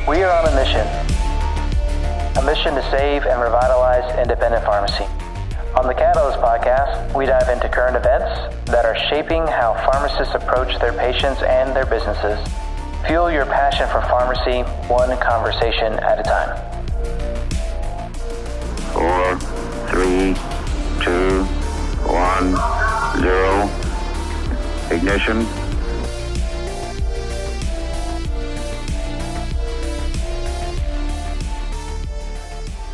We are on a mission to save and revitalize independent pharmacy. On the Catalyst podcast, we dive into current events that are shaping how pharmacists approach their patients and their businesses. Fuel your passion for pharmacy, one conversation at a time. 4, 3, 2, 1, 0. Ignition.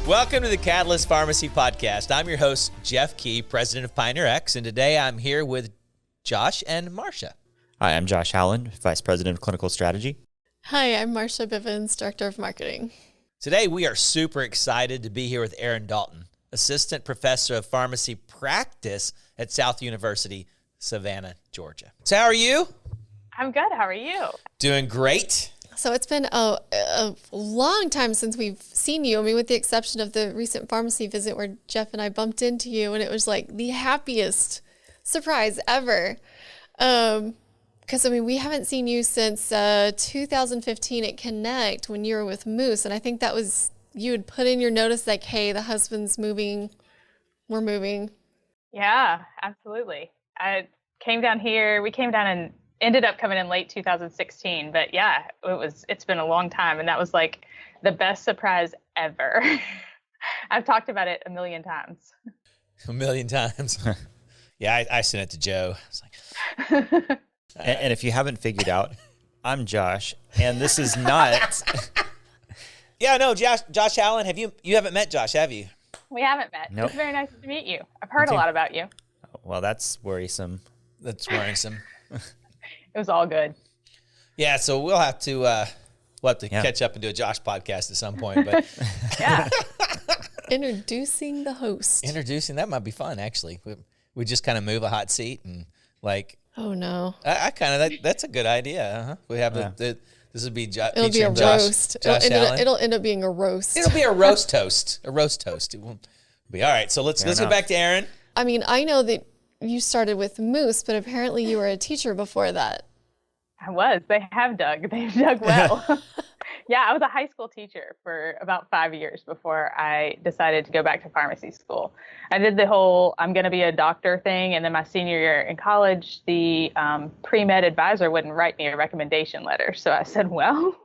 Welcome to the Catalyst Pharmacy Podcast. I'm your host, Jeff Key, president of PioneerRx, and today I'm here with Josh and Marsha. Hi, I'm Josh Howland, Vice President of Clinical Strategy. Hi, I'm Marsha Bivins, Director of Marketing. Today we are super excited to be here with Erin Dalton, Assistant Professor of Pharmacy Practice at South University, Savannah, Georgia. So how are you? I'm good. How are you? Doing great. So it's been a long time since we've seen you. I mean, with the exception of the recent pharmacy visit where Jeff and I bumped into you, and it was like the happiest surprise ever. Because, I mean, we haven't seen you since 2015 at Connect when you were with Moose. And I think that was, you had put in your notice like, hey, the husband's moving, we're moving. Yeah, absolutely. I came down here. We came down and ended up coming in late 2016. But yeah, it's been a long time. And that was like the best surprise ever. I've talked about it a million times. A million times. Yeah, I sent it to Joe. I was like... And if you haven't figured out, I'm Josh, and this is not... Yeah, no, Josh Allen, you haven't met Josh, have you? We haven't met. Nope. It's very nice to meet you. I've heard a lot about you. Well, that's worrisome. That's worrisome. It was all good. Yeah, so we'll have to catch up and do a Josh podcast at some point. But Yeah. Introducing the host. That might be fun, actually. We just kind of move a hot seat and like... Oh, no. I kind of, that's a good idea. Uh-huh. We have this would be It'll be a roast. It'll end up being a roast. It'll be a roast toast. A roast toast. It won't be all right. So let's go back to Erin. I mean, I know that you started with Moose, but apparently you were a teacher before that. I was. They've dug well. Yeah, I was a high school teacher for about 5 years before I decided to go back to pharmacy school. I did the whole I'm going to be a doctor thing, and then my senior year in college, the pre-med advisor wouldn't write me a recommendation letter. So I said, well,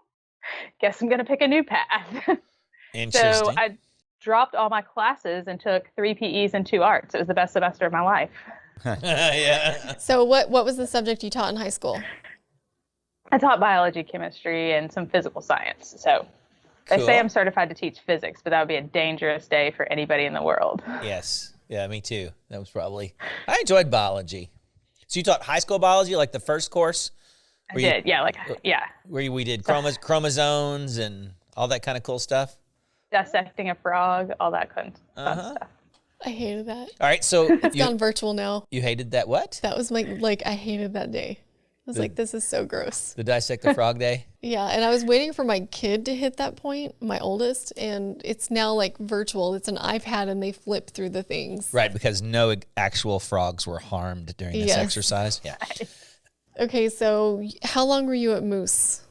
guess I'm going to pick a new path. Interesting. So I dropped all my classes and took 3 PEs and 2 arts. It was the best semester of my life. Yeah. So what was the subject you taught in high school? I taught biology, chemistry, and some physical science. So they say I'm certified to teach physics, but that would be a dangerous day for anybody in the world. Yes. Yeah, me too. That was probably... I enjoyed biology. So you taught high school biology, like the first course? I did, yeah. Where we did chromosomes and all that kind of cool stuff? Dissecting a frog, all that kind of fun stuff. I hated that. All right, so... It's gone virtual now. You hated that what? That was I hated that day. I was like, this is so gross. The Dissect the Frog Day? Yeah, and I was waiting for my kid to hit that point, my oldest, and it's now like virtual. It's an iPad and they flip through the things. Right, because no actual frogs were harmed during this exercise. Yeah. Okay, so how long were you at Moose?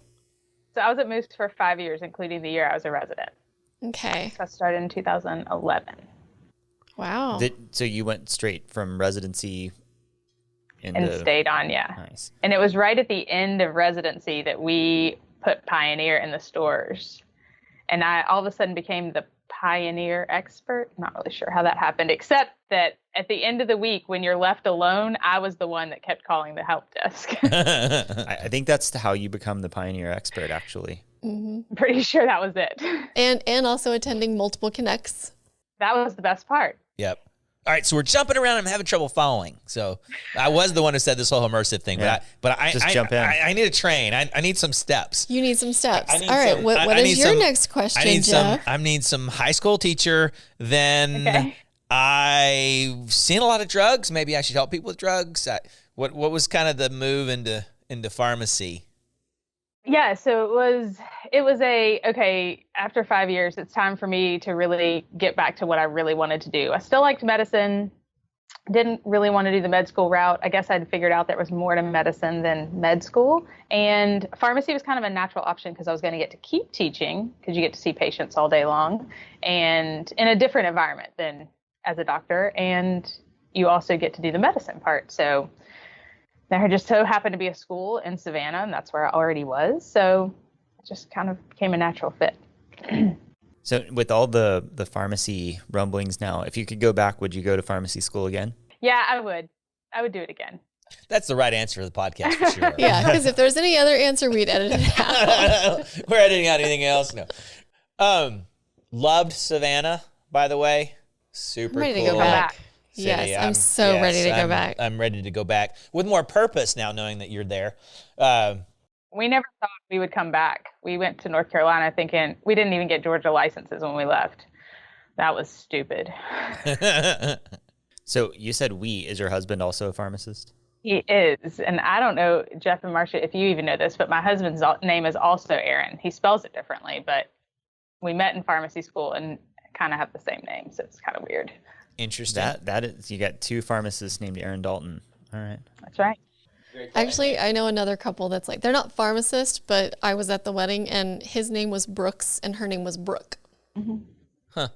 So I was at Moose for 5 years, including the year I was a resident. Okay. So I started in 2011. Wow. So you went straight from residency and stayed on, yeah. Nice. And it was right at the end of residency that we put Pioneer in the stores. And I all of a sudden became the Pioneer expert. I'm not really sure how that happened, except that at the end of the week, when you're left alone, I was the one that kept calling the help desk. I think that's how you become the Pioneer expert, actually. Mm-hmm. I'm pretty sure that was it. And also attending multiple connects. That was the best part. Yep. All right, so we're jumping around. I'm having trouble following. So I was the one who said this whole immersive thing, but I just jump in. I need a train. I need some steps. You need some steps. All right, what is your next question, Jeff? I need some high school teacher. Then I've seen a lot of drugs. Maybe I should help people with drugs. What was kind of the move into pharmacy? Yeah, so it was after 5 years, it's time for me to really get back to what I really wanted to do. I still liked medicine. didn't really want to do the med school route. I guess I'd figured out there was more to medicine than med school. And pharmacy was kind of a natural option because I was going to get to keep teaching because you get to see patients all day long and in a different environment than as a doctor. And you also get to do the medicine part. So there just so happened to be a school in Savannah, and that's where I already was. So it just kind of became a natural fit. So with all the pharmacy rumblings now, if you could go back, would you go to pharmacy school again? Yeah, I would. I would do it again. That's the right answer for the podcast for sure. Yeah, because if there's any other answer, we'd edit it out. We're editing out anything else. No. Loved Savannah, by the way. Super I'm ready cool. to go back. city. Yes, I'm so ready to go back. I'm ready to go back with more purpose now, knowing that you're there. We never thought we would come back. We went to North Carolina thinking we didn't even get Georgia licenses when we left. That was stupid. So you said is your husband also a pharmacist? He is. And I don't know, Jeff and Marsha, if you even know this, but my husband's name is also Erin. He spells it differently, but we met in pharmacy school and kind of have the same name. So it's kind of weird. Interesting. That is, you got two pharmacists named Erin Dalton. All right. That's right. Actually, I know another couple that's like, they're not pharmacists, but I was at the wedding and his name was Brooks and her name was Brooke. Mm-hmm. Huh.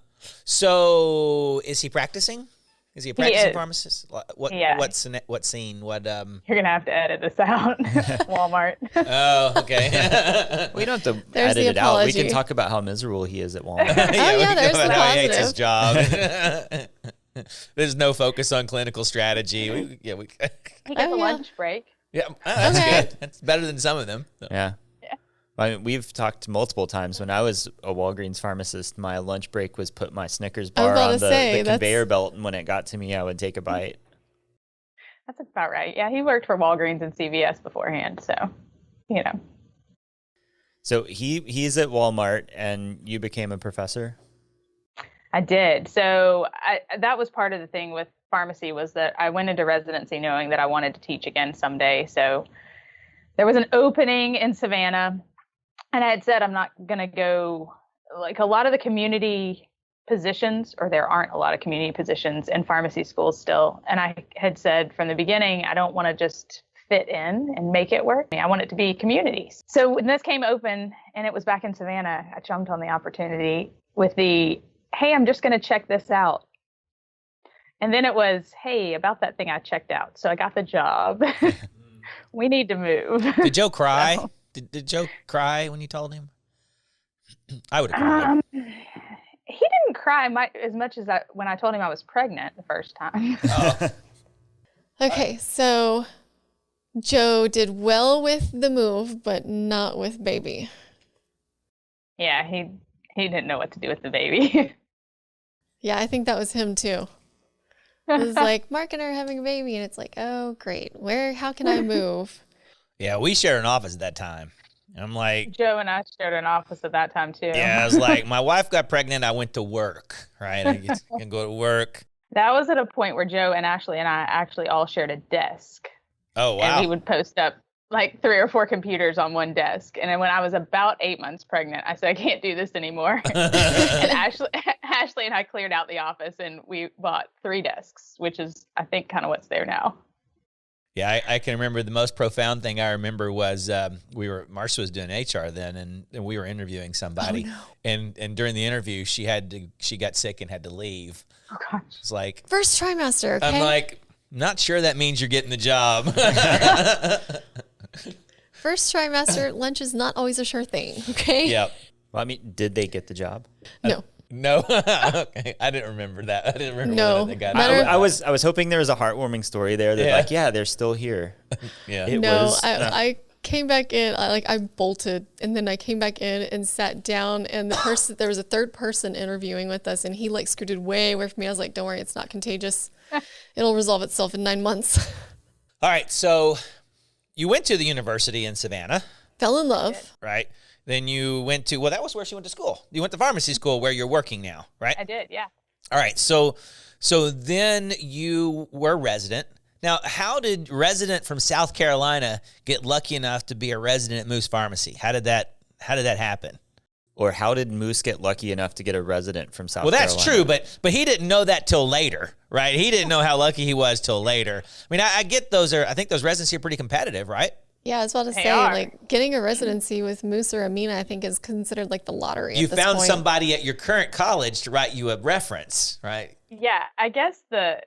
So is he practicing? Is he a practicing pharmacist? What scene? What You're gonna have to edit this out. Walmart. Oh, okay. We don't have to There's edit the it out. We apology. can talk about how miserable he is at Walmart. Yeah, there's about the how he hates his positive. job. There's no focus on clinical strategy. He gets Oh, a yeah. lunch break. That's Okay. good. That's better than some of them. Yeah. I mean, we've talked multiple times. When I was a Walgreens pharmacist, my lunch break was put my Snickers bar about on to the say, conveyor belt, and when it got to me, I would take a bite. That's about right. Yeah, he worked for Walgreens and CVS beforehand, so you know. So he's at Walmart, and you became a professor? I did. So that was part of the thing with pharmacy was that I went into residency knowing that I wanted to teach again someday. So there was an opening in Savannah, and I had said I'm not going to go, like a lot of the community positions, or there aren't a lot of community positions in pharmacy schools still. And I had said from the beginning, I don't want to just fit in and make it work. I want it to be communities. So when this came open and it was back in Savannah, I jumped on the opportunity with hey, I'm just going to check this out. And then it was, hey, about that thing I checked out. So I got the job. We need to move. Did Joe cry? So. Did Joe cry when you told him? I would have cried. He didn't cry as much as when I told him I was pregnant the first time. Oh. Okay, so Joe did well with the move, but not with baby. Yeah, he didn't know what to do with the baby. Yeah, I think that was him too. It was like, Mark and I are having a baby, and it's like, oh, great. How can I move? Yeah, we shared an office at that time. And I'm like, Joe and I shared an office at that time too. yeah, I was like, my wife got pregnant. I went to work, right? I can go to work. That was at a point where Joe and Ashley and I actually all shared a desk. Oh, wow. And we would post up like 3 or 4 computers on one desk. And then when I was about 8 months pregnant, I said, I can't do this anymore. And Ashley and I cleared out the office and we bought 3 desks, which is, I think, kind of what's there now. Yeah, I can remember the most profound thing I remember was Marsha was doing HR then, and we were interviewing somebody. Oh, no. And during the interview, she got sick and had to leave. Oh, gosh. It's like, First trimester, okay? I'm like, not sure that means you're getting the job. First trimester, lunch is not always a sure thing, okay? Yep. Well, I mean, did they get the job? No. No, okay. I didn't remember that. I didn't remember No. whether they got Matter it. of- I was hoping there was a heartwarming story there that Yeah. they're still here. Yeah. It No, was, I came back in, I bolted, and then I came back in and sat down, and there was a third person interviewing with us, and he like scooted way away from me. I was like, don't worry, it's not contagious. It'll resolve itself in 9 months. All right. So you went to the university in Savannah, Fell in love. right? Then you went to, that was where she went to school. You went to pharmacy school where you're working now, right? I did, yeah. All right. So then you were resident. Now, how did resident from South Carolina get lucky enough to be a resident at Moose Pharmacy? How did that happen? Or how did Moose get lucky enough to get a resident from South Well, Carolina? that's true, but he didn't know that till later, right? He didn't know how lucky he was till later. I mean, I get I think those residency are pretty competitive, right? Yeah, I was about to They say, are. like, getting a residency with Moose or Amina, I think, is considered like the lottery. You at this found point. somebody at your current college to write you a reference, right? Yeah, I guess the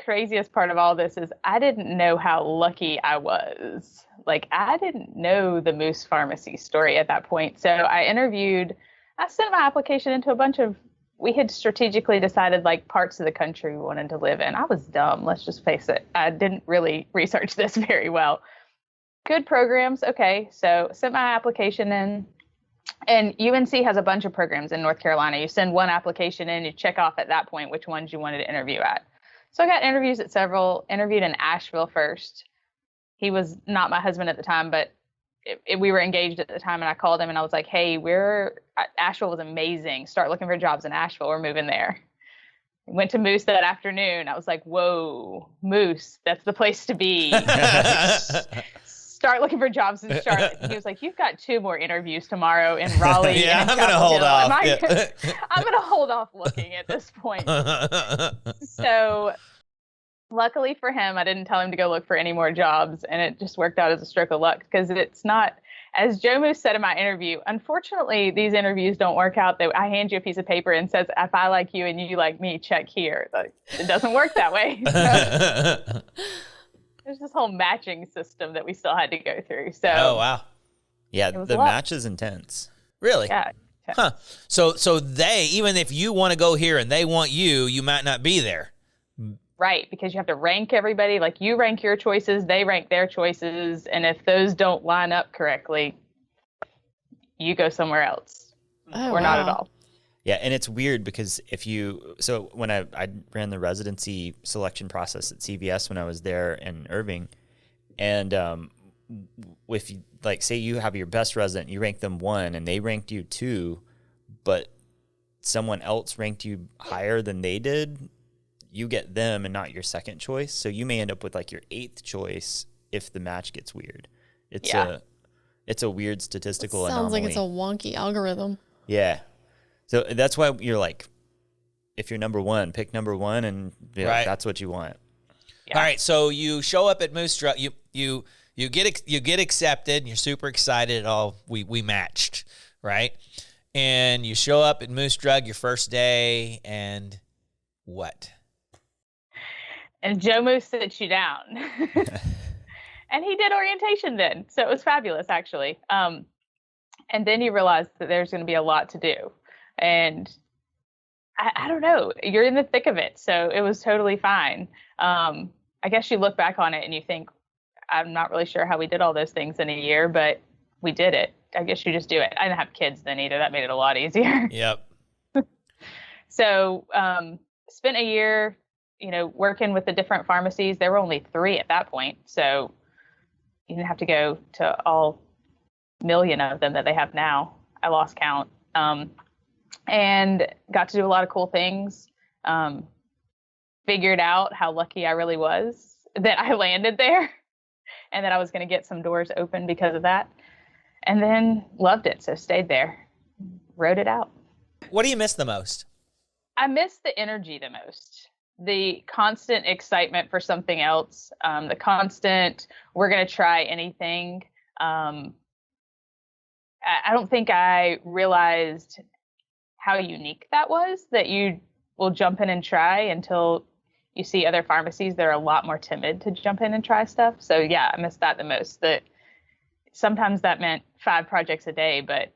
craziest part of all this is I didn't know how lucky I was. Like, I didn't know the Moose Pharmacy story at that point. So I sent my application into a bunch of, we had strategically decided like parts of the country we wanted to live in. I was dumb, let's just face it. I didn't really research this very well. Good programs, okay. So sent my application in, and UNC has a bunch of programs in North Carolina. You send one application in, you check off at that point which ones you wanted to interview at. So I got interviews at several, interviewed in Asheville first. He was not my husband at the time, but we were engaged at the time, and I called him and I was like, hey, Asheville was amazing. Start looking for jobs in Asheville. We're moving there. Went to Moose that afternoon. I was like, whoa, Moose, that's the place to be. Start looking for jobs in Charlotte. He was like, you've got 2 more interviews tomorrow in Raleigh. Yeah, and in I'm going to Chapel hold Hill. off. I'm going to hold off looking at this point. So luckily for him, I didn't tell him to go look for any more jobs, and it just worked out as a stroke of luck, because it's not, as Joe Moose said in my interview, unfortunately, these interviews don't work out. I hand you a piece of paper and says, if I like you and you like me, check here. Like, it doesn't work that way. There's this whole matching system that we still had to go through. So, Oh, wow. Yeah, was the a lot. match is intense. Really? yeah. Huh. So they, even if you want to go here and they want you, you might not be there. Right, because you have to rank everybody. Like, you rank your choices, they rank their choices, and if those don't line up correctly, you go somewhere else, Oh, or not at wow. all. Yeah, and it's weird because so when I ran the residency selection process at CVS when I was there in Irving, and if you, like, say you have your best resident, you rank them 1 and they ranked you 2, but someone else ranked you higher than they did, you get them and not your second choice. So you may end up with like your 8th choice if the match gets weird. It's a weird statistical Sounds anomaly. like it's a wonky algorithm. Yeah. So that's why you're like, if you're number 1, pick number 1, and Right. that's what you want. Yeah. All right, so you show up at Moose Drug. You get accepted, and you're super excited. We matched, right? And you show up at Moose Drug your first day, and what? And Joe Moose sits you down. And he did orientation then. So it was fabulous, actually. And then you realize that there's going to be a lot to do. And I don't know, you're in the thick of it. So it was totally fine. I guess you look back on it and you think, I'm not really sure how we did all those things in a year, but we did it. I guess you just do it. I didn't have kids then either. That made it a lot easier. Yep. So spent a year, working with the different pharmacies. There were only 3 at that point. So you didn't have to go to all million of them that they have now. I lost count. And got to do a lot of cool things. Figured out how lucky I really was that I landed there and that I was going to get some doors open because of that. And then loved it. So stayed there, wrote it out. What do you miss the most? I miss the energy the most. The constant excitement for something else, the constant, we're going to try anything. I don't think I realized how unique that was, that you will jump in and try until you see other pharmacies that are a lot more timid to jump in and try stuff. So yeah, I miss that the most. That sometimes that meant 5 projects a day, but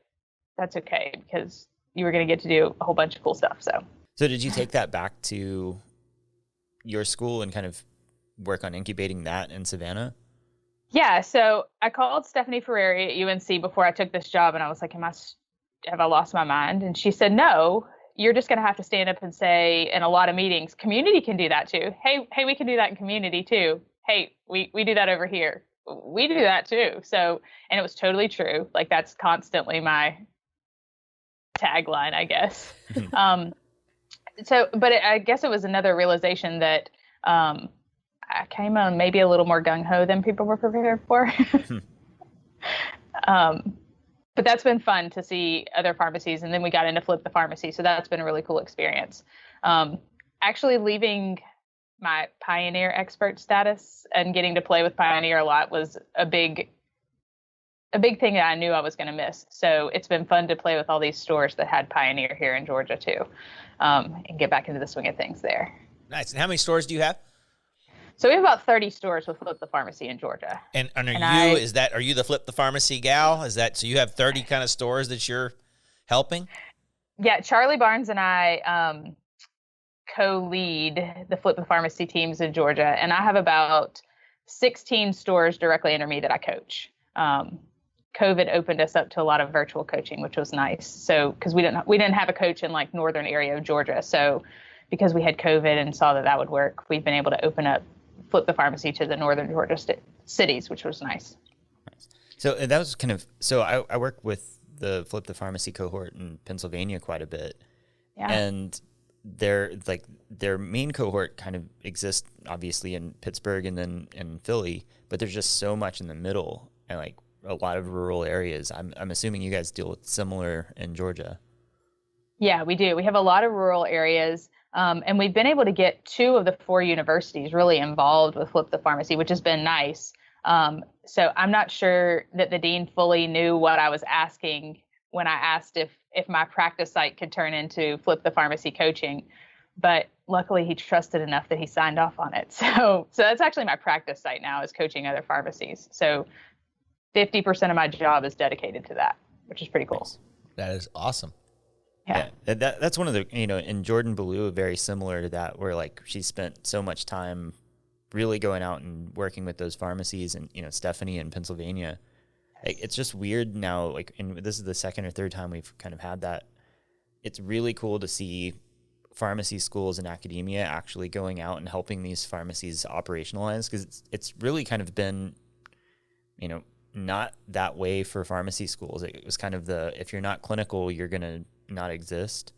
that's okay because you were going to get to do a whole bunch of cool stuff. So did you take that back to your school and kind of work on incubating that in Savannah? Yeah, so I called Stephanie Ferrari at UNC before I took this job, and I was like, have I lost my mind? And she said, no, you're just going to have to stand up and say in a lot of meetings, community can do that too. Hey, we can do that in community too. Hey, we do that over here. We do that too. So, and it was totally true. Like, that's constantly my tagline, I guess. I guess it was another realization that I came on maybe a little more gung-ho than people were prepared for. But but that's been fun to see other pharmacies. And then we got into Flip the Pharmacy. So that's been a really cool experience. Actually leaving my Pioneer expert status and getting to play with Pioneer a lot was a big thing that I knew I was going to miss. So it's been fun to play with all these stores that had Pioneer here in Georgia too, and get back into the swing of things there. Nice. And how many stores do you have? So we have about 30 stores with Flip the Pharmacy in Georgia. And are you the Flip the Pharmacy gal? Is that, so you have 30 kind of stores that you're helping? Yeah. Charlie Barnes and I, co-lead the Flip the Pharmacy teams in Georgia. And I have about 16 stores directly under me that I coach. COVID opened us up to a lot of virtual coaching, which was nice. So, cause we didn't have a coach in like northern area of Georgia. So because we had COVID and saw that would work, we've been able to open up Flip the Pharmacy to the northern Georgia cities, which was nice. So that was kind of, so I work with the Flip the Pharmacy cohort in Pennsylvania quite a bit. Yeah. And their main cohort kind of exists obviously in Pittsburgh and then in Philly, but there's just so much in the middle and like a lot of rural areas. I'm assuming you guys deal with similar in Georgia. Yeah, we do. We have a lot of rural areas. And we've been able to get 2 of the 4 universities really involved with Flip the Pharmacy, which has been nice. So I'm not sure that the dean fully knew what I was asking when I asked if my practice site could turn into Flip the Pharmacy coaching, but luckily he trusted enough that he signed off on it. So that's actually my practice site now, is coaching other pharmacies. So 50% of my job is dedicated to that, which is pretty cool. That is awesome. Yeah. That's one of the, in Jordan Ballou, very similar to that, where like she spent so much time really going out and working with those pharmacies, and, Stephanie in Pennsylvania. It's just weird now, like, and this is the second or third time we've kind of had that. It's really cool to see pharmacy schools and academia actually going out and helping these pharmacies operationalize, because it's really kind of been, not that way for pharmacy schools. It was kind of if you're not clinical, you're going to not exist.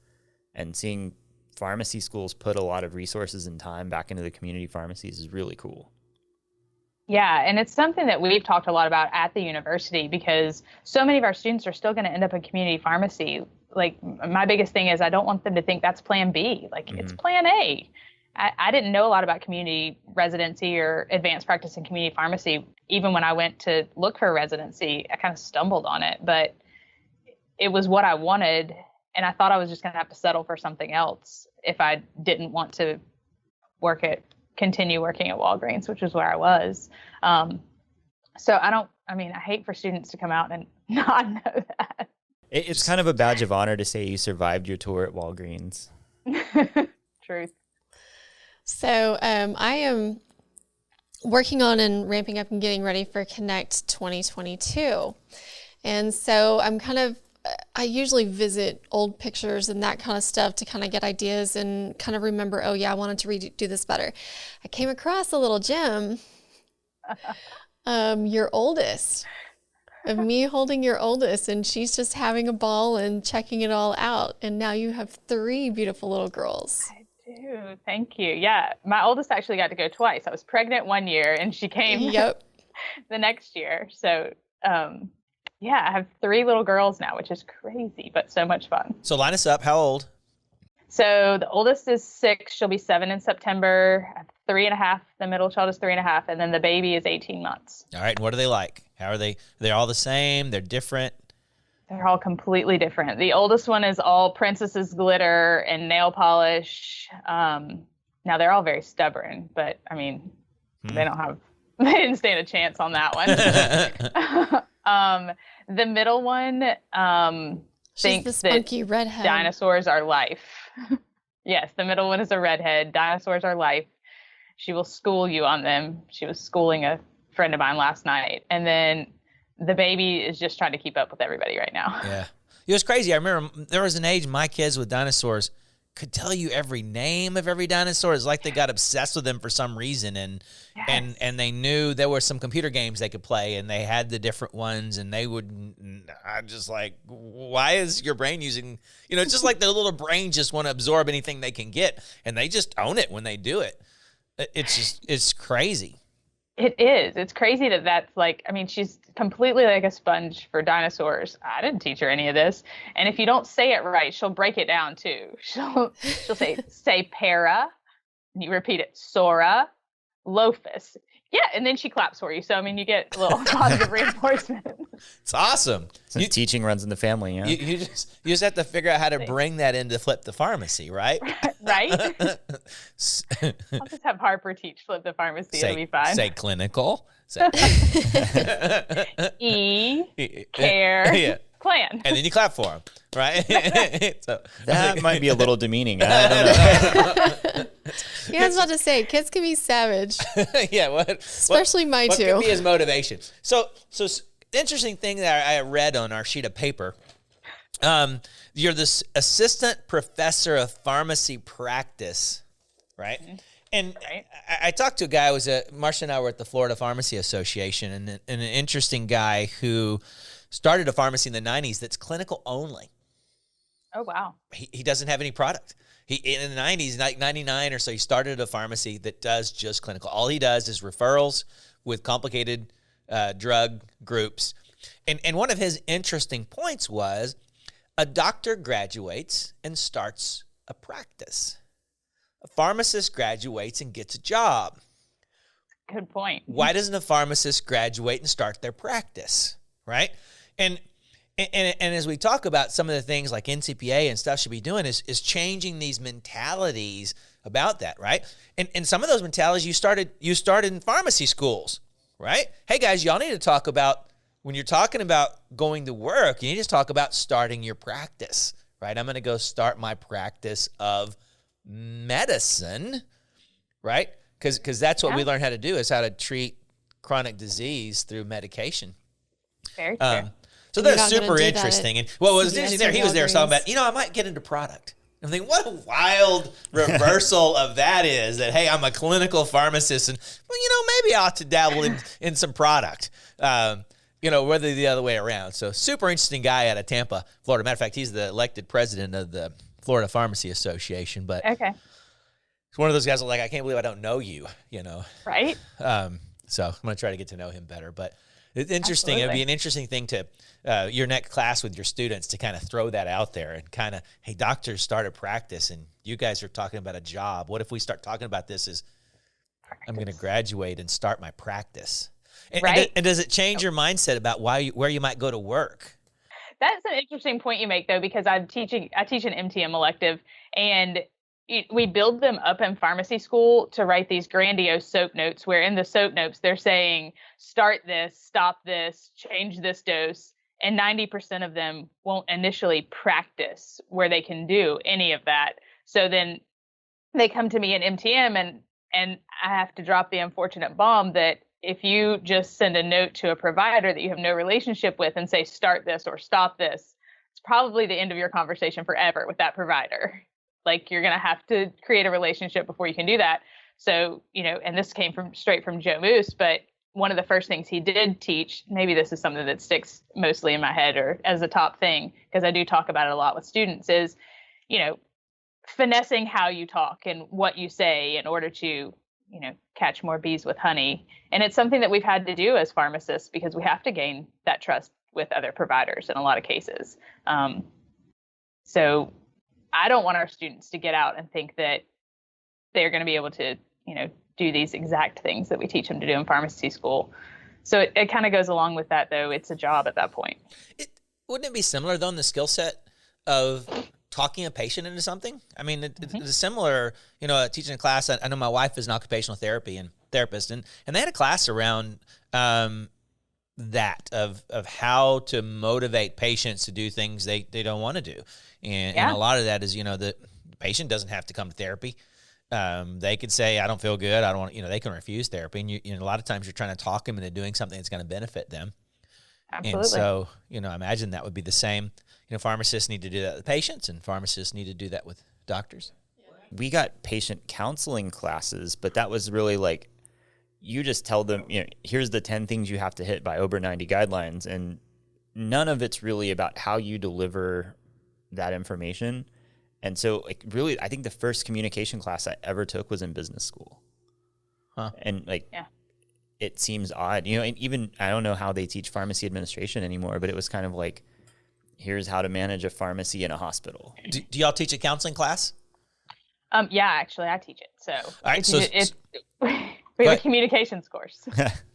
And seeing pharmacy schools put a lot of resources and time back into the community pharmacies is really cool. Yeah, and it's something that we've talked a lot about at the university, because so many of our students are still going to end up in community pharmacy. Like, my biggest thing is I don't want them to think that's plan B. Like, it's plan A. I didn't know a lot about community residency or advanced practice in community pharmacy. Even when I went to look for a residency, I kind of stumbled on it, but it was what I wanted. And I thought I was just going to have to settle for something else if I didn't want to continue working at Walgreens, which is where I was. So I hate for students to come out and not know that. It's kind of a badge of honor to say you survived your tour at Walgreens. Truth. So I am working on and ramping up and getting ready for Connect 2022. And so I usually visit old pictures and that kind of stuff to kind of get ideas and kind of remember, oh yeah, I wanted to redo this better. I came across a little gem, your oldest, of me holding your oldest, and she's just having a ball and checking it all out. And now you have 3 beautiful little girls. I do. Thank you. Yeah. My oldest actually got to go twice. I was pregnant one year and she came the next year. So, yeah, I have 3 little girls now, which is crazy, but so much fun. So line us up. How old? So the oldest is 6. She'll be 7 in September. I have 3.5. The middle child is 3.5. And then the baby is 18 months. All right. And what are they like? How are they? They're all the same? They're different? They're all completely different. The oldest one is all princesses glitter and nail polish. Now they're all very stubborn, but they didn't stand a chance on that one. The middle one thinks the spunky redhead. Dinosaurs are life. Yes, the middle one is a redhead. Dinosaurs are life. She will school you on them. She was schooling a friend of mine last night. And then the baby is just trying to keep up with everybody right now. Yeah. It was crazy. I remember there was an age my kids with dinosaurs could tell you every name of every dinosaur. It's like they got obsessed with them for some reason. And they knew there were some computer games they could play, and they had the different ones, and I'm just like, why is your brain using, it's just like their little brain just want to absorb anything they can get, and they just own it when they do it. It's crazy. It is. It's crazy that that's like, I mean, she's completely like a sponge for dinosaurs. I didn't teach her any of this. And if you don't say it right, she'll break it down too. She'll say para, and you repeat it, Sora, Lophus. Yeah, and then she claps for you. So, I mean, you get a little positive reinforcement. It's awesome. Since teaching runs in the family, yeah. You just have to figure out how to bring that into Flip the Pharmacy, right? Right? I'll just have Harper teach Flip the Pharmacy. It'll be fine. Say clinical. Say care, yeah. plan. And then you clap for them, right? So, That might be a little demeaning. I don't know. Yeah, I was about to say, kids can be savage. Yeah, Especially my what two. could be his motivation? So interesting thing that I read on our sheet of paper. You're the assistant professor of pharmacy practice, right? Mm-hmm. And right. I talked to a guy. Marsha and I were at the Florida Pharmacy Association, and an interesting guy who started a pharmacy in the 90s that's clinical only. Oh, wow. He doesn't have any product. In the 90s, like 99 or so, he started a pharmacy that does just clinical. All he does is referrals with complicated drug groups. And one of his interesting points was a doctor graduates and starts a practice. A pharmacist graduates and gets a job. Good point. Why doesn't a pharmacist graduate and start their practice, right? And as we talk about some of the things like NCPA and stuff should be doing is changing these mentalities about that, right? And some of those mentalities you started in pharmacy schools, right? Hey guys, y'all need to talk about, when you're talking about going to work, you need to talk about starting your practice, right? I'm going to go start my practice of medicine, right? Because that's what we learn how to do, is how to treat chronic disease through medication. Very true. So that's super interesting. And what was interesting there, he was there talking about, I might get into product. I'm thinking, what a wild reversal of that is, that, hey, I'm a clinical pharmacist, and, maybe I ought to dabble in some product, whether the other way around. So super interesting guy out of Tampa, Florida. Matter of fact, he's the elected president of the Florida Pharmacy Association. But okay. It's one of those guys that, like, I can't believe I don't know you, Right. So I'm going to try to get to know him better. But it's interesting. Absolutely. It'd be an interesting thing to your next class with your students to kind of throw that out there and kind of, hey, doctors start a practice and you guys are talking about a job. What if we start talking about this as I'm going to graduate and start my practice? Right. And does it change your mindset about where you might go to work? That's an interesting point you make, though, because I teach an MTM elective, and we build them up in pharmacy school to write these grandiose SOAP notes, where in the SOAP notes they're saying, start this, stop this, change this dose. And 90% of them won't initially practice where they can do any of that. So then they come to me in MTM, and I have to drop the unfortunate bomb that if you just send a note to a provider that you have no relationship with and say, start this or stop this, it's probably the end of your conversation forever with that provider. Like, you're going to have to create a relationship before you can do that. So, and this came straight from Joe Moose, but one of the first things he did teach, maybe this is something that sticks mostly in my head or as a top thing, because I do talk about it a lot with students, is, finessing how you talk and what you say in order to, catch more bees with honey. And it's something that we've had to do as pharmacists, because we have to gain that trust with other providers in a lot of cases. So I don't want our students to get out and think that they're going to be able to, do these exact things that we teach them to do in pharmacy school. So it kind of goes along with that, though. It's a job at that point. Wouldn't it be similar, though, in the skill set of talking a patient into something? I mean, it's similar, teaching a class. I know my wife is an occupational therapist, and they had a class around that of how to motivate patients to do things they don't want to do. And a lot of that is, the patient doesn't have to come to therapy. They could say, I don't feel good. I don't want, they can refuse therapy. And a lot of times you're trying to talk them into doing something that's going to benefit them. Absolutely. And so, I imagine that would be the same. Pharmacists need to do that with patients, and pharmacists need to do that with doctors. We got patient counseling classes, but that was really like, you just tell them, here's the 10 things you have to hit by over 90 guidelines. And none of it's really about how you deliver that information. And so, really, I think the first communication class I ever took was in business school. Huh. And it seems odd, you know, and even I don't know how they teach pharmacy administration anymore, but it was kind of like, here's how to manage a pharmacy in a hospital. Do y'all teach a counseling class? Yeah, actually, I teach it. So, All right, so we have a communications course.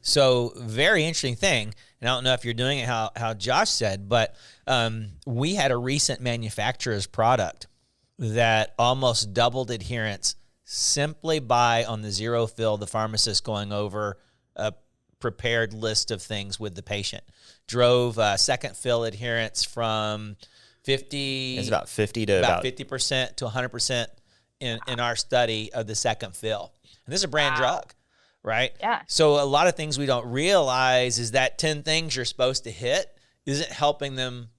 So very interesting thing, and I don't know if you're doing it how Josh said, but we had a recent manufacturer's product that almost doubled adherence simply by, on the zero fill, the pharmacist going over a prepared list of things with the patient. Drove second fill adherence from 50. It's about 50 to about 50% to 100% in our study of the second fill. And this is a brand drug, right? Yeah. So a lot of things we don't realize is that 10 things you're supposed to hit isn't helping them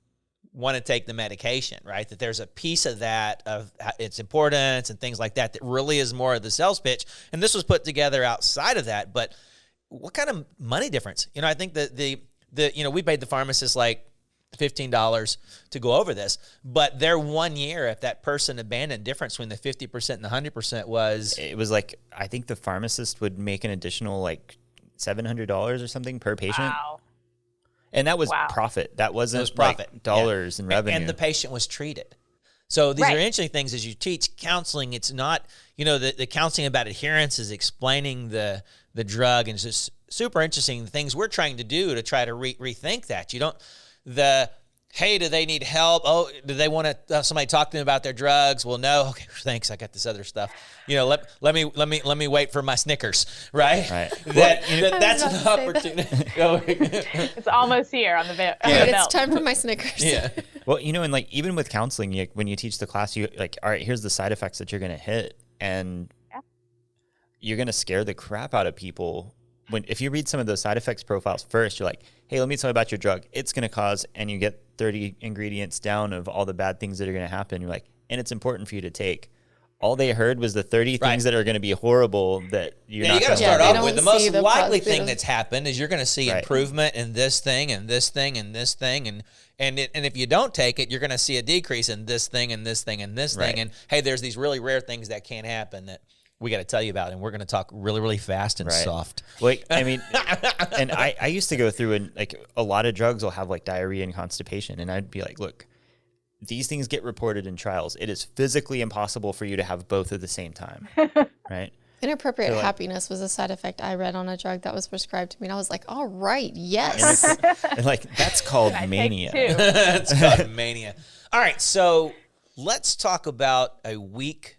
want to take the medication, right? That there's a piece of that, of its importance and things like that, that really is more of the sales pitch. And this was put together outside of that. But what kind of money difference? You know, I think that we paid the pharmacist like $15 to go over this, but their 1 year, if that person abandoned, difference between the 50% and the 100% it was like, I think the pharmacist would make an additional like $700 or something per patient. Wow. And that was profit. That wasn't profit. Like dollars and revenue. And the patient was treated. So these are interesting things as you teach counseling. It's not, the counseling about adherence is explaining the drug, and it's just super interesting things we're trying to do to try to rethink that. You don't, hey, do they need help? Oh, do they want to have somebody talk to them about their drugs? Well, no. Okay, thanks. I got this other stuff. Let me wait for my Snickers, right? Right. That's an opportunity. It's almost here on the belt. It's time for my Snickers. Yeah. Well, and like even with counseling, when you teach the class, you like, all right, here's the side effects that you're going to hit, and you're going to scare the crap out of people. If you read some of those side effects profiles first, you're like, hey, let me tell you about your drug. It's going to cause, and you get 30 ingredients down of all the bad things that are going to happen. You're like, and it's important for you to take. All they heard was the 30 things that are going to be horrible that you're not going to. You got to start off with the most likely thing that's happened is you're going to see improvement in this thing and this thing and this thing. And if you don't take it, you're going to see a decrease in this thing and this thing and this thing. And hey, there's these really rare things that can't happen that we got to tell you about, and we're going to talk really, really fast and soft. Like, I mean, and I used to go through, and like a lot of drugs will have like diarrhea and constipation, and I'd be like, look, these things get reported in trials. It is physically impossible for you to have both at the same time, right? Inappropriate happiness was a side effect I read on a drug that was prescribed to me, and I was like, all right, yes. And like, that's called mania. That's called mania. All right, so let's talk about a week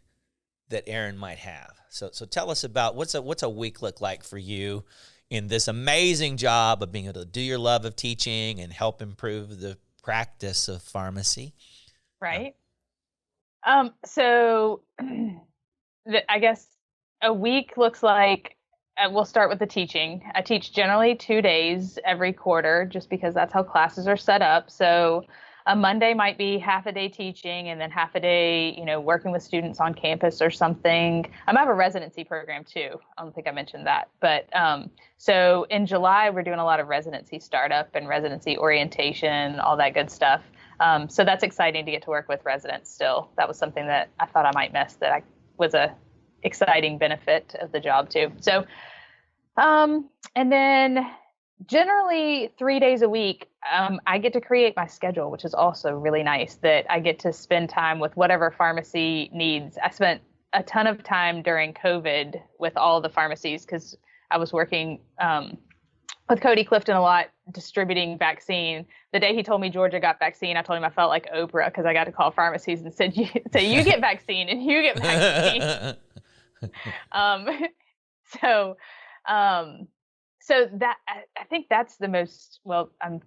that Erin might have. So tell us about what's a week look like for you in this amazing job of being able to do your love of teaching and help improve the practice of pharmacy. Right. So I guess a week looks like, we'll start with the teaching. I teach generally 2 days every quarter just because that's how classes are set up. So a Monday might be half a day teaching and then half a day, working with students on campus or something. I have a residency program too. I don't think I mentioned that. But so in July, we're doing a lot of residency startup and residency orientation, all that good stuff. So that's exciting to get to work with residents still. That was something that I thought I might miss, that was a exciting benefit of the job too. So, and then generally 3 days a week, I get to create my schedule, which is also really nice, that I get to spend time with whatever pharmacy needs. I spent a ton of time during COVID with all the pharmacies because I was working with Cody Clifton a lot, distributing vaccine. The day he told me Georgia got vaccine, I told him I felt like Oprah because I got to call pharmacies and said, you get vaccine and you get vaccine. So that, I think that's the most, well, I'm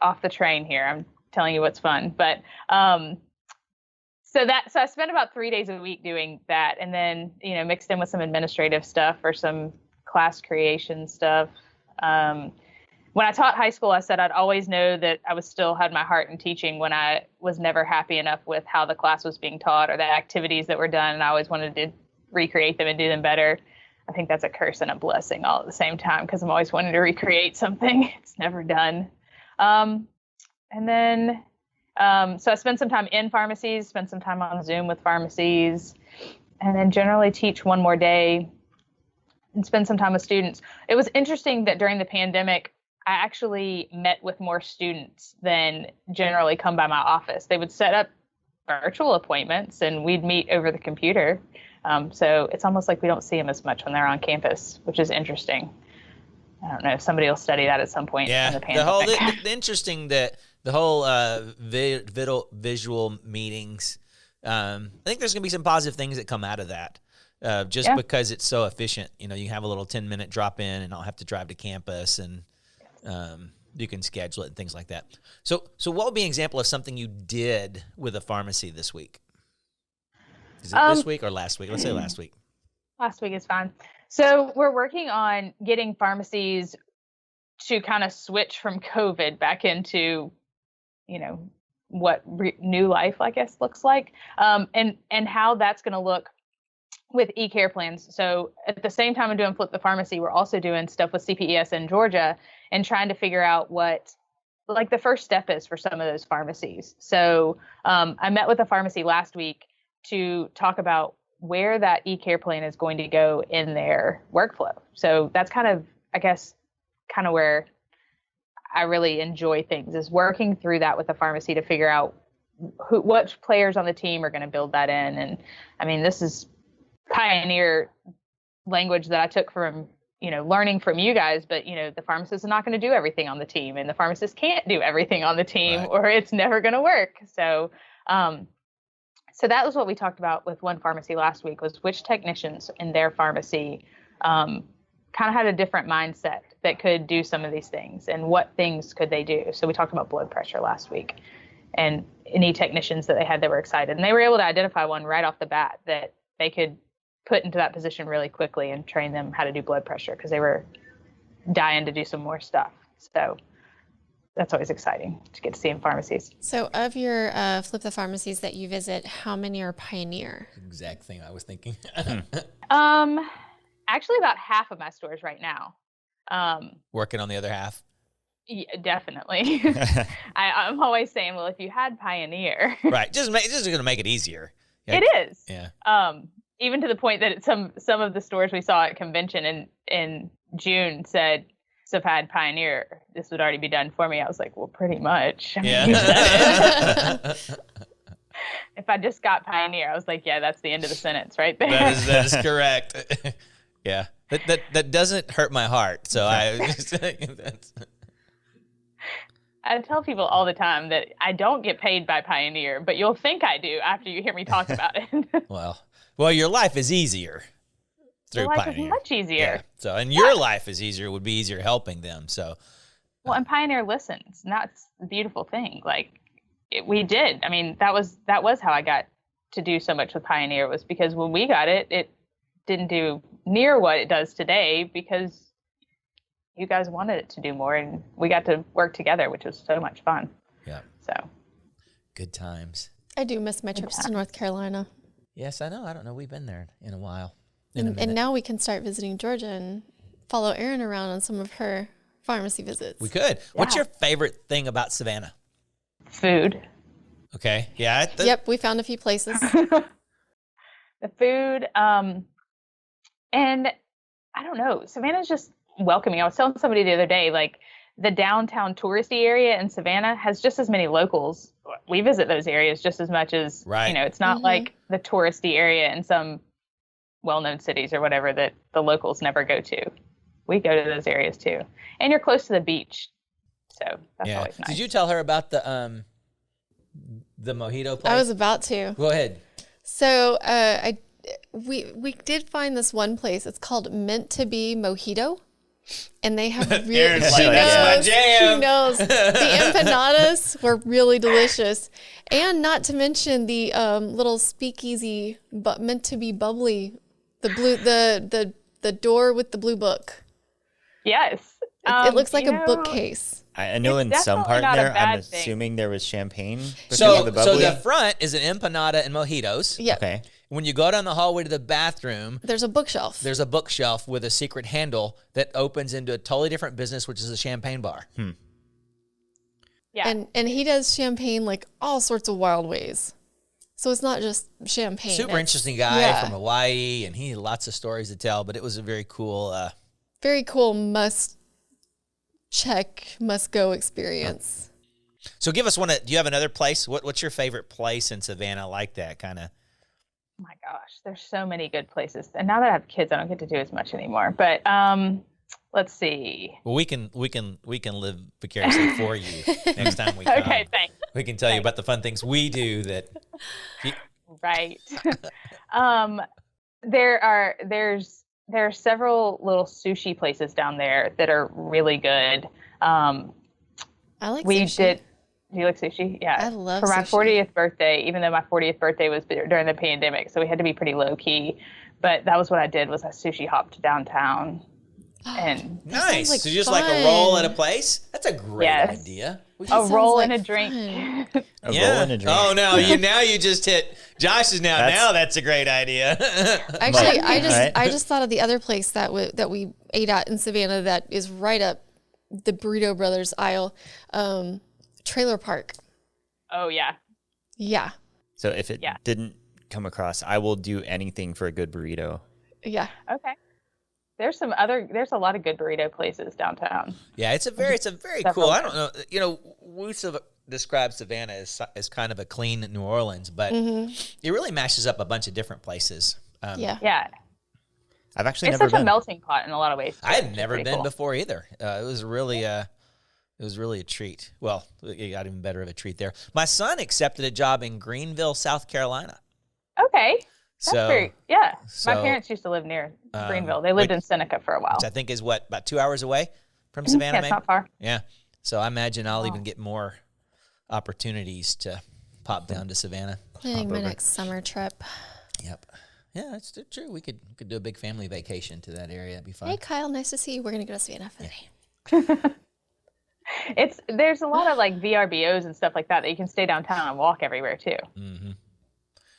off the train here. I'm telling you what's fun, but, so I spent about 3 days a week doing that. And then, mixed in with some administrative stuff or some class creation stuff. When I taught high school, I said I'd always know that I still had my heart in teaching when I was never happy enough with how the class was being taught or the activities that were done. And I always wanted to recreate them and do them better. I think that's a curse and a blessing all at the same time because I'm always wanting to recreate something. It's never done. And then, so I spend some time in pharmacies, spend some time on Zoom with pharmacies, and then generally teach one more day. and spend some time with students. It was interesting that during the pandemic, I actually met with more students than generally come by my office. They would set up virtual appointments and we'd meet over the computer. So it's almost like we don't see them as much when they're on campus, which is interesting. I don't know if somebody will study that at some point. Yeah, in the pandemic. the interesting that the whole visual meetings. I think there's going to be some positive things that come out of that. Just because it's so efficient, you know, you have a little 10-minute drop in and not have to drive to campus, and you can schedule it and things like that. So what would be an example of something you did with a pharmacy this week? Is it this week or last week? Let's say last week. Last week is fine. So we're working on getting pharmacies to kind of switch from COVID back into, you know, what new life, I guess, looks like, and how that's going to look with e-care plans. So at the same time I'm doing Flip the Pharmacy, we're also doing stuff with CPES in Georgia and trying to figure out what like the first step is for some of those pharmacies. So I met with a pharmacy last week to talk about where that e-care plan is going to go in their workflow. So that's kind of, I guess, kind of where I really enjoy things, is working through that with the pharmacy to figure out what players on the team are going to build that in. And I mean, this is pioneer language that I took from, you know, learning from you guys, but, you know, the pharmacist is not going to do everything on the team, and the pharmacist can't do everything on the team, right, or it's never going to work. So, so that was what we talked about with one pharmacy last week, was which technicians in their pharmacy kind of had a different mindset that could do some of these things, and what things could they do. So we talked about blood pressure last week, and any technicians that they had that were excited, and they were able to identify one right off the bat that they could put into that position really quickly and train them how to do blood pressure, because they were dying to do some more stuff. So that's always exciting to get to see in pharmacies. So of your Flip the Pharmacies that you visit, how many are Pioneer? Exact thing I was thinking. Actually about half of my stores right now. Working on the other half? Yeah, definitely. I'm always saying, well, if you had Pioneer. Right, just going to make it easier. Yeah. It is. Yeah. Even to the point that some of the stores we saw at convention in June said, so if I had Pioneer, this would already be done for me. I was like, well, pretty much. I mean, Yeah. If I just got Pioneer, I was like, yeah, that's the end of the sentence right there. That is correct. Yeah. That doesn't hurt my heart. So I tell people all the time that I don't get paid by Pioneer, but you'll think I do after you hear me talk about it. Well, your life is easier through Your life Pioneer. is much easier. Yeah. So, and your life is easier, would be easier helping them. So, well, and Pioneer listens, and that's the beautiful thing. Like we did. I mean, that was how I got to do so much with Pioneer, was because when we got it, it didn't do near what it does today, because you guys wanted it to do more, and we got to work together, which was so much fun. Yeah. So good times. I do miss my trips to North Carolina. Yes, I know. I don't know. We've been there in a while. And now we can start visiting Georgia and follow Erin around on some of her pharmacy visits. We could. Yeah. What's your favorite thing about Savannah? Food. Okay. Yeah. Yep. We found a few places. The food. And I don't know. Savannah's just welcoming. I was telling somebody the other day, like the downtown touristy area in Savannah has just as many locals. We visit those areas just as much as, right, you know, it's not like the touristy area in some well-known cities or whatever that the locals never go to. We go to those areas too. And you're close to the beach. So that's always nice. Did you tell her about the mojito place? I was about to. Go ahead. So we did find this one place. It's called Meant to Be Mojito. And they have really, Erin's like, that's my jam. She knows. The empanadas were really delicious. And not to mention the little speakeasy, but meant to be bubbly, the door with the blue book. Yes. It looks like a bookcase. I know in some part there, I'm assuming there was champagne. So the front is an empanada and mojitos. Yeah. Okay. When you go down the hallway to the bathroom, there's a bookshelf. There's a bookshelf with a secret handle that opens into a totally different business, which is a champagne bar. Yeah. And he does champagne like all sorts of wild ways. So it's not just champagne. Super interesting guy from Hawaii, and he had lots of stories to tell, but it was a very cool must go experience. So give us do you have another place? What's your favorite place in Savannah like that kind of? Oh my gosh, there's so many good places. And now that I have kids, I don't get to do as much anymore. But let's see. Well, we can live vicariously for you next time we come. Okay, thanks. We can tell you about the fun things we do that. Right. There are several little sushi places down there that are really good. I like sushi. Do you like sushi? Yeah. I love For my sushi. 40th birthday, even though my 40th birthday was during the pandemic, so we had to be pretty low key. But that was what I did, was I sushi hopped downtown. And Nice. like so just like a roll at a place? That's a great Yes. idea. a roll like and a drink. A roll and a drink. Oh no, now you just hit Josh is now that's a great idea. Actually, Right. I just thought of the other place that we ate at in Savannah that is right up the Burrito Brothers aisle, Trailer Park. Oh yeah. Yeah, So if it didn't come across, I will do anything for a good burrito. yeah. Okay. There's a lot of good burrito places downtown. Yeah, it's a very cool. I don't know. We describe Savannah as kind of a clean New Orleans, but it really mashes up a bunch of different places. Yeah. I've actually It's never such been. a melting pot in a lot of ways. I had never been cool. before either. It was really a treat. Well, it got even better of a treat there. My son accepted a job in Greenville, South Carolina. Okay. My So, parents used to live near Greenville. They lived in Seneca for a while. which I think is about 2 hours away from Savannah. Yeah, it's not far. Yeah. So I imagine I'll even get more opportunities to pop down to Savannah. Planning my next summer trip. Yep. Yeah, that's true. We could do a big family vacation to that area. That'd be fun. Hey, Kyle, nice to see you. We're gonna go to Savannah for the day. There's a lot of like VRBOs and stuff like that you can stay downtown and walk everywhere too. Mm-hmm.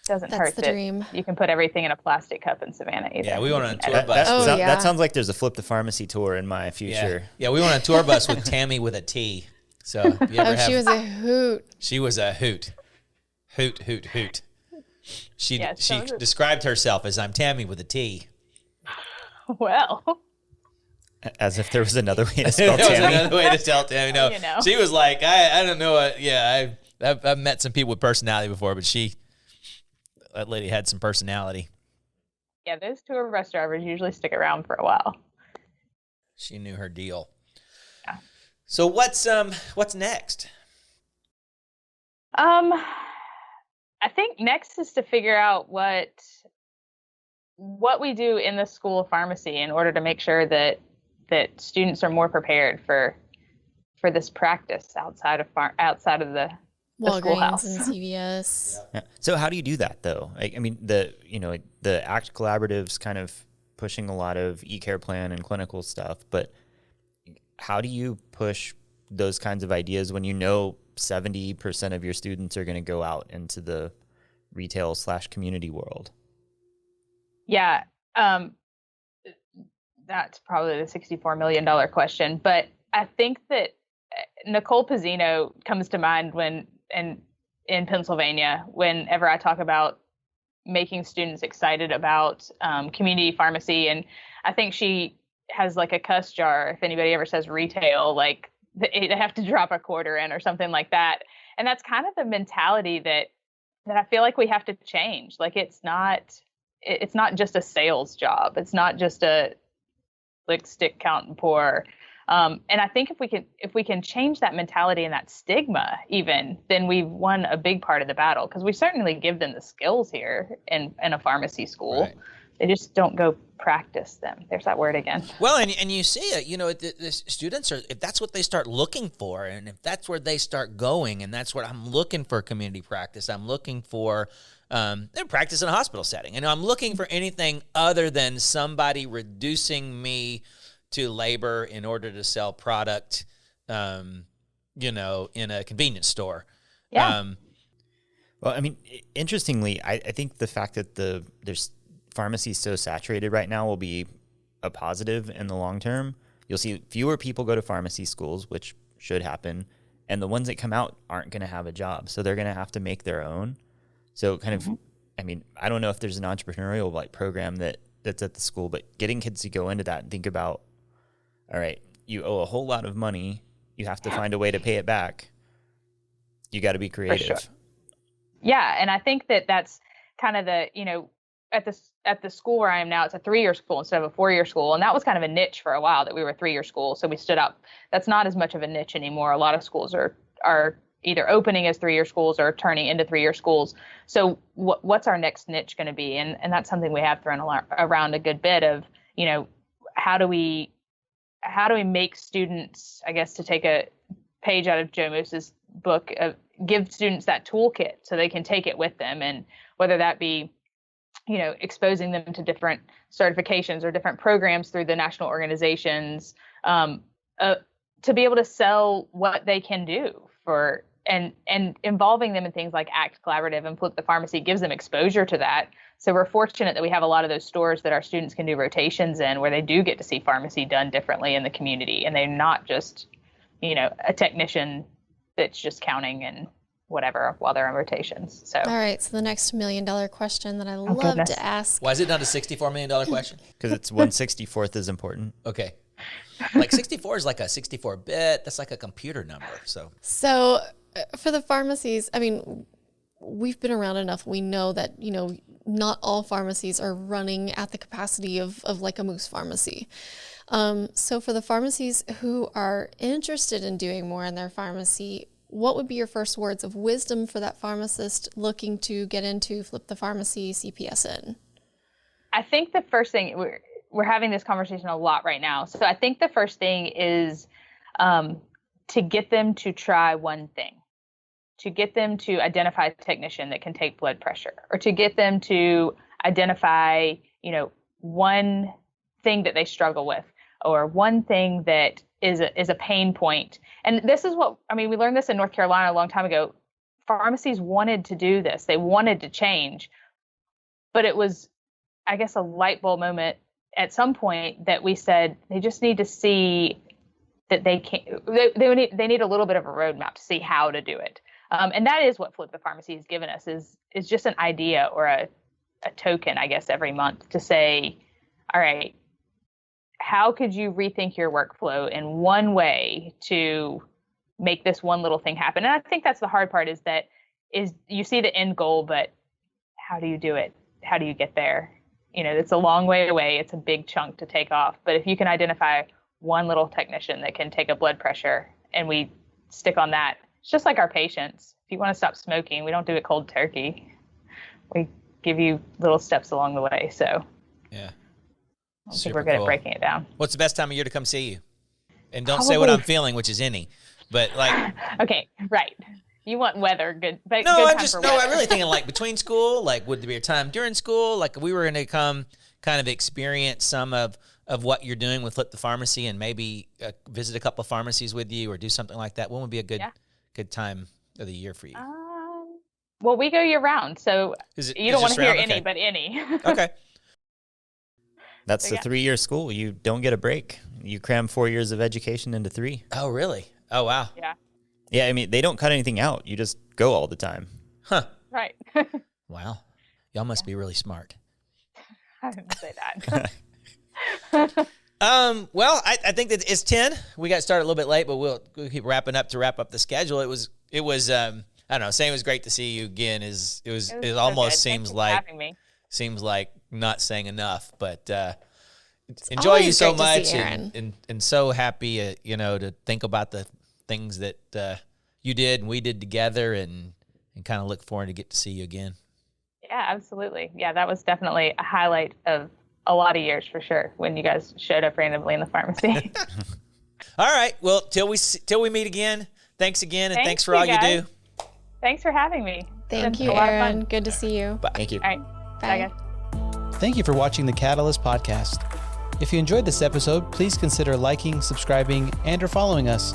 Doesn't That's hurt the that dream. you can put everything in a plastic cup in Savannah either. Yeah, we went on a tour That, bus. that sounds like there's a flip the pharmacy tour in my future. Yeah, we went on a tour bus with Tammy with a T. So if you ever She was a hoot. She was a hoot. Hoot, hoot, hoot. She Yes, she described herself as I'm Tammy with a T. Well, As if there was another way to spell That was Tammy. another way to tell Tammy. No, You know. she was like, I don't know what. Yeah, I've met some people with personality before, but that lady had some personality. yeah, those tour bus drivers usually stick around for a while. She knew her deal. Yeah. So what's next? I think next is to figure out what we do in the School of Pharmacy in order to make sure that students are more prepared for this practice outside of the Walgreens schoolhouse. and CVS. Yeah. So how do you do that though? I mean, the ACT collaborative's kind of pushing a lot of e-care plan and clinical stuff, but how do you push those kinds of ideas when 70% of your students are going to go out into the retail/community world? Yeah, that's probably the $64 million question. But I think that Nicole Pizzino comes to mind in Pennsylvania whenever I talk about making students excited about community pharmacy. And I think she has like a cuss jar. If anybody ever says retail, like they have to drop a quarter in or something like that. And that's kind of the mentality that I feel like we have to change. Like it's not just a sales job. It's not just a like stick, count, and pour. And I think if we can change that mentality and that stigma even, then we've won a big part of the battle, because we certainly give them the skills here in a pharmacy school. Right. They just don't go practice them. There's that word again. Well, and you see it, the students are, if that's what they start looking for, and if that's where they start going, and that's what I'm looking for community practice, I'm looking for practice in a hospital setting. And I'm looking for anything other than somebody reducing me to labor in order to sell product, in a convenience store. Yeah. Well, I mean, interestingly, I think the fact that there's pharmacies so saturated right now will be a positive in the long term. You'll see fewer people go to pharmacy schools, which should happen, and the ones that come out aren't going to have a job, so they're going to have to make their own. So kind of, I mean, I don't know if there's an entrepreneurial like program that's at the school, but getting kids to go into that and think about, all right, you owe a whole lot of money. You have to find a way to pay it back. You got to be creative. For sure. Yeah. And I think that's kind of the, at the school where I am now, it's a 3-year school instead of a 4-year school. And that was kind of a niche for a while, that we were a 3-year school. So we stood up. That's not as much of a niche anymore. A lot of schools are either opening as 3-year schools or turning into 3-year schools. So what's our next niche going to be? And that's something we have thrown around a good bit of, how do we make students, I guess, to take a page out of Joe Moose's book, give students that toolkit so they can take it with them. And whether that be, exposing them to different certifications or different programs through the national organizations, to be able to sell what they can do and involving them in things like ACT Collaborative and Flip the Pharmacy gives them exposure to that. So we're fortunate that we have a lot of those stores that our students can do rotations in, where they do get to see pharmacy done differently in the community. And they're not just, a technician that's just counting and whatever while they're on rotations. So. All right. So the next $1 million question that I love to ask. Why is it not a $64 million question? Because it's 1/64th is important. Okay. Like 64 is like a 64-bit. That's like a computer number. So for the pharmacies, I mean, we've been around enough. We know that, not all pharmacies are running at the capacity of like a Moose pharmacy. So for the pharmacies who are interested in doing more in their pharmacy, what would be your first words of wisdom for that pharmacist looking to get into Flip the Pharmacy CPSN? I think the first thing, we're having this conversation a lot right now. So I think the first thing is to get them to try one thing, to get them to identify a technician that can take blood pressure, or to get them to identify, one thing that they struggle with, or one thing that is a pain point. And this is we learned this in North Carolina a long time ago. Pharmacies wanted to do this. They wanted to change, but it was, I guess, a light bulb moment at some point that we said they just need to see that they need a little bit of a roadmap to see how to do it. And that is what Flip the Pharmacy has given us is just an idea or a token, I guess, every month to say, all right, how could you rethink your workflow in one way to make this one little thing happen? And I think that's the hard part is you see the end goal, but how do you do it? How do you get there? It's a long way away. It's a big chunk to take off. But if you can identify one little technician that can take a blood pressure and we stick on that, it's just like our patients. If you want to stop smoking, we don't do it cold turkey. We give you little steps along the way. So yeah. I think we're good at breaking it down. What's the best time of year to come see you? And don't say what I'm feeling, which is any, but like. Okay, right. You want weather, good. But no, good I'm really thinking like between school, like would there be a time during school? Like we were going to come kind of experience some of what you're doing with Flip the Pharmacy and maybe visit a couple of pharmacies with you or do something like that. When would be a good time of the year for you? Well, we go year round, so you don't want to hear any, but any. Okay. That's the 3-year school. You don't get a break. You cram 4 years of education into 3. Oh, really? Oh, wow. Yeah. Yeah, I mean, they don't cut anything out. You just go all the time. Huh. Right. Wow. Y'all must be really smart. I didn't say that. Well, I think that it's 10. We got started a little bit late, but we'll keep wrapping up to wrap up the schedule. It was I don't know, saying it was great to see you again it almost seems like not saying enough, but enjoy you so much and so happy, to think about the things that you did and we did together and kind of look forward to get to see you again. Yeah, absolutely. Yeah, that was definitely a highlight of a lot of years for sure when you guys showed up randomly in the pharmacy. All right. Well, till we meet again, thanks again, and thanks for all you do. Thanks for having me. Thank you, Erin. Good to see you. Bye. Thank you. All right. Bye, guys. Thank you for watching the Catalyst Podcast. If you enjoyed this episode, please consider liking, subscribing, and/or following us.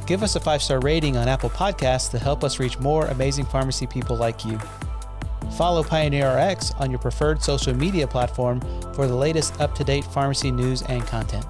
Give us a 5-star rating on Apple Podcasts to help us reach more amazing pharmacy people like you. Follow PioneerRx on your preferred social media platform for the latest up-to-date pharmacy news and content.